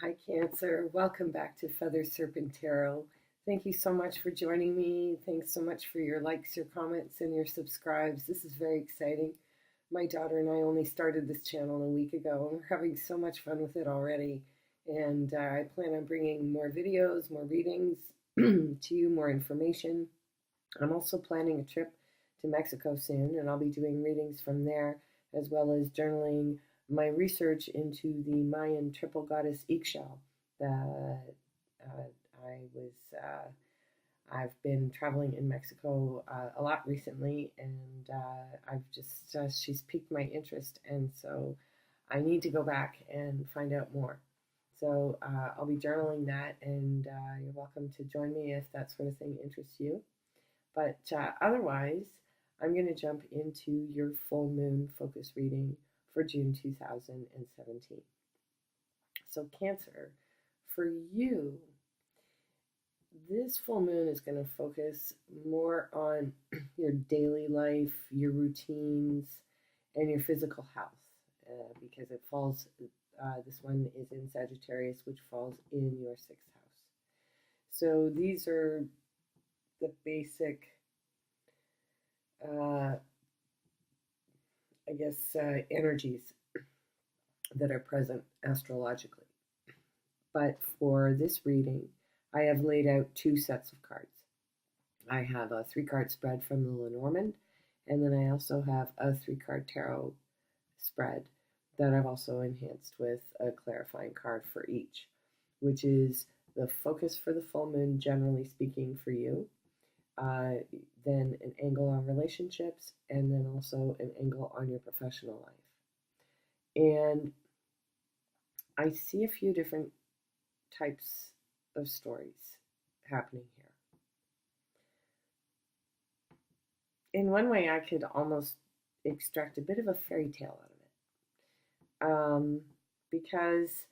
Hi, Cancer. Welcome back to Feather Serpent Tarot. Thank you so much for joining me. Thanks so much for your likes, your comments, and your subscribes. This is very exciting. My daughter and I only started this channel a week ago, and we're having so much fun with it already. And I plan on bringing more videos, more readings to you, more information. I'm also planning a trip to Mexico soon, and I'll be doing readings from there, as well as journaling my research into the Mayan triple goddess Ixchel that I was. I've been traveling in Mexico a lot recently, and I've just she's piqued my interest, and so I need to go back and find out more. So I'll be journaling that, and you're welcome to join me if that sort of thing interests you. But otherwise, I'm going to jump into your full moon focus reading for June 2017. So, Cancer, for you, this full moon is going to focus more on your daily life, your routines, and your physical health because it falls, this one is in Sagittarius, which falls in your sixth house. So, these are the basic energies that are present astrologically. But for this reading, I have laid out two sets of cards. I have a 3-card spread from the Lenormand, and then I also have a 3-card tarot spread that I've also enhanced with a clarifying card for each, which is the focus for the full moon, generally speaking, for you, then an angle on relationships, and then also an angle on your professional life. And I see a few different types of stories happening here. In one way, I could almost extract a bit of a fairy tale out of it. Because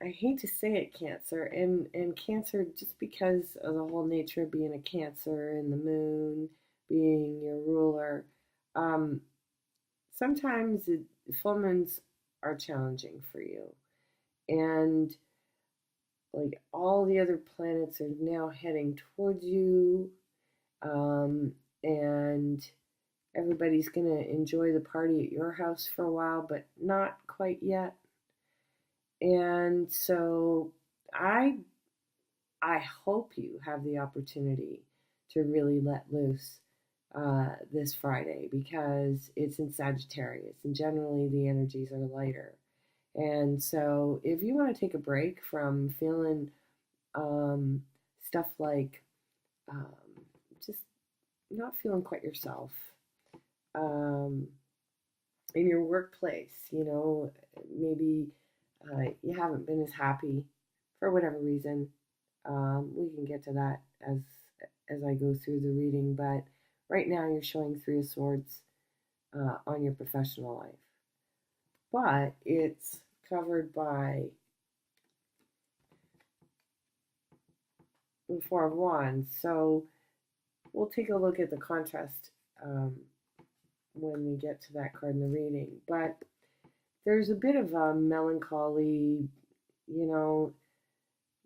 I hate to say it, Cancer, and Cancer, just because of the whole nature of being a Cancer and the moon being your ruler, sometimes full moons are challenging for you. And like all the other planets are now heading towards you, and everybody's going to enjoy the party at your house for a while, but not quite yet. And so I hope you have the opportunity to really let loose this Friday because it's in Sagittarius and generally the energies are lighter. And so if you want to take a break from feeling stuff like just not feeling quite yourself in your workplace, maybe you haven't been as happy for whatever reason. We can get to that as I go through the reading, but right now you're showing 3 of Swords on your professional life. But it's covered by the 4 of Wands. So we'll take a look at the contrast when we get to that card in the reading. But there's a bit of a melancholy, you're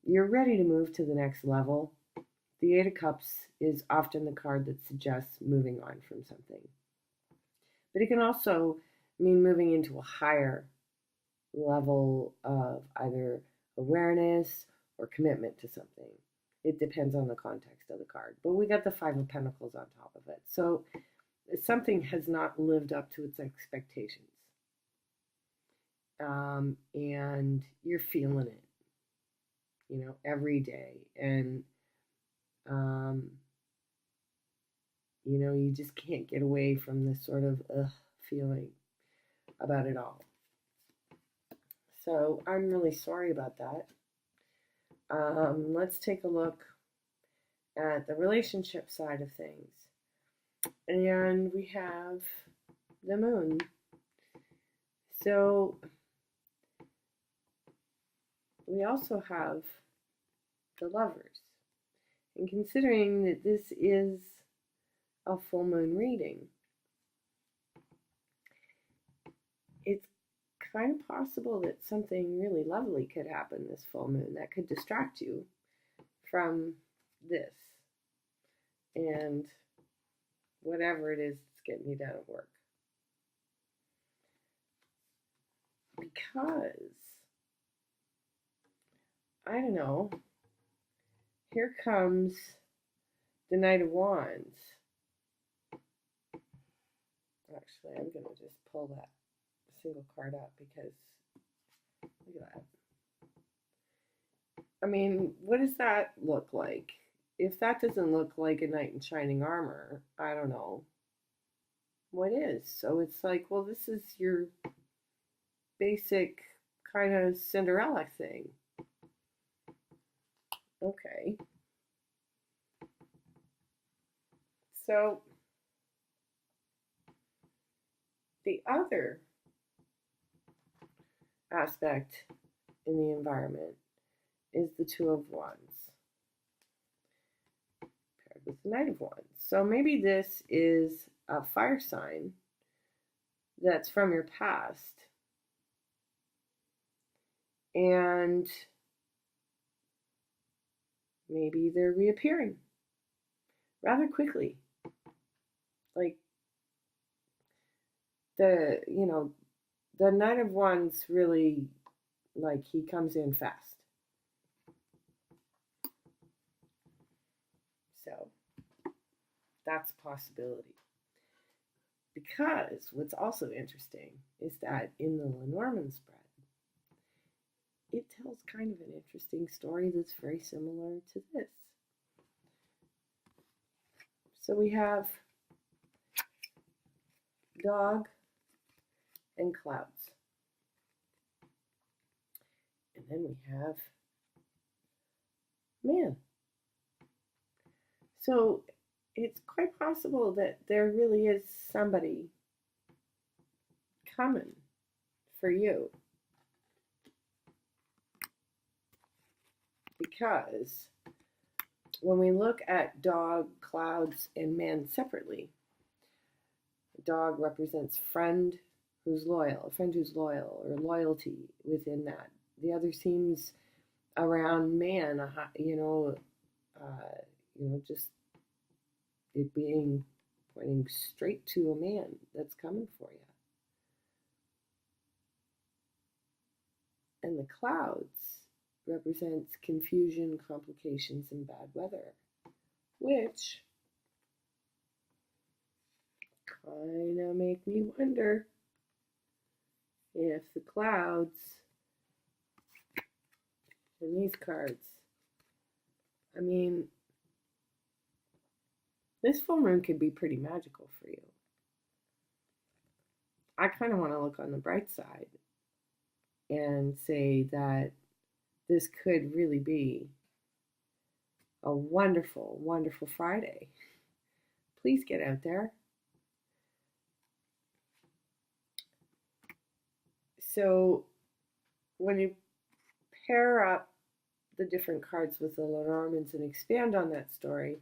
ready to move to the next level. The 8 of Cups is often the card that suggests moving on from something. But it can also mean moving into a higher level of either awareness or commitment to something. It depends on the context of the card. But we got the 5 of Pentacles on top of it. So something has not lived up to its expectations. And you're feeling it, every day. And, you just can't get away from this sort of feeling about it all. So I'm really sorry about that. Let's take a look at the relationship side of things. And we have the moon. So we also have the Lovers. And considering that this is a full moon reading, it's kind of possible that something really lovely could happen this full moon that could distract you from this and whatever it is that's getting you down at work. Because, I don't know, here comes the Knight of Wands. Actually, I'm going to just pull that single card up because look at that. I mean, what does that look like? If that doesn't look like a knight in shining armor, I don't know what is. So it's like, well, this is your basic kind of Cinderella thing. Okay. So the other aspect in the environment is the Two of Wands paired with the Knight of Wands. So maybe this is a fire sign that's from your past, and maybe they're reappearing rather quickly. Like the Knight of Wands really, like, he comes in fast. So that's a possibility. Because what's also interesting is that in the Lenormand spread, it tells kind of an interesting story that's very similar to this. So we have dog and clouds. And then we have man. So it's quite possible that there really is somebody coming for you. Because when we look at dog, clouds, and man separately, dog represents friend who's loyal, a friend who's loyal, or loyalty within that. The other seems around man, just it being pointing straight to a man that's coming for you. And the clouds represents confusion, complications, and bad weather, which kind of make me wonder if the clouds and these cards, I mean, this full moon could be pretty magical for you. I kind of want to look on the bright side and say that this could really be a wonderful, wonderful Friday. Please get out there. So when you pair up the different cards with the Lenormands and expand on that story,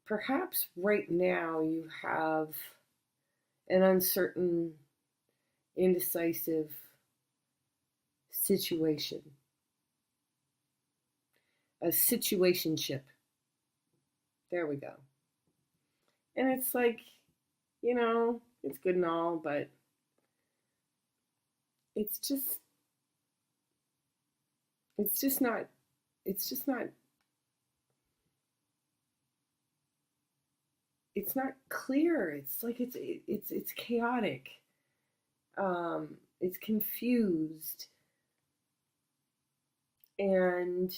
perhaps right now you have an uncertain, indecisive situation, a situationship. There we go. And it's like, it's good and all, but it's just not clear. It's like it's chaotic. It's confused, and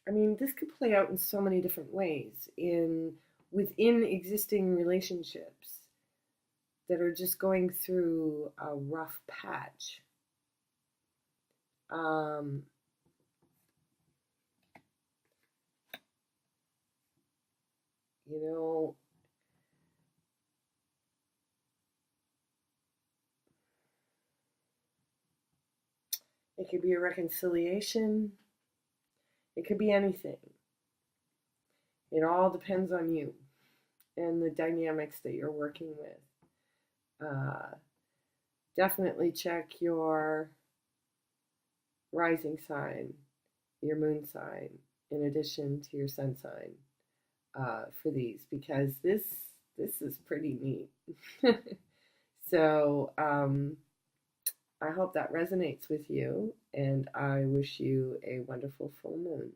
I mean, this could play out in so many different ways within existing relationships that are just going through a rough patch. It could be a reconciliation. It could be anything. It all depends on you and the dynamics that you're working with. Definitely check your rising sign, your moon sign, in addition to your sun sign for these, because this is pretty neat. So I hope that resonates with you, and I wish you a wonderful full moon.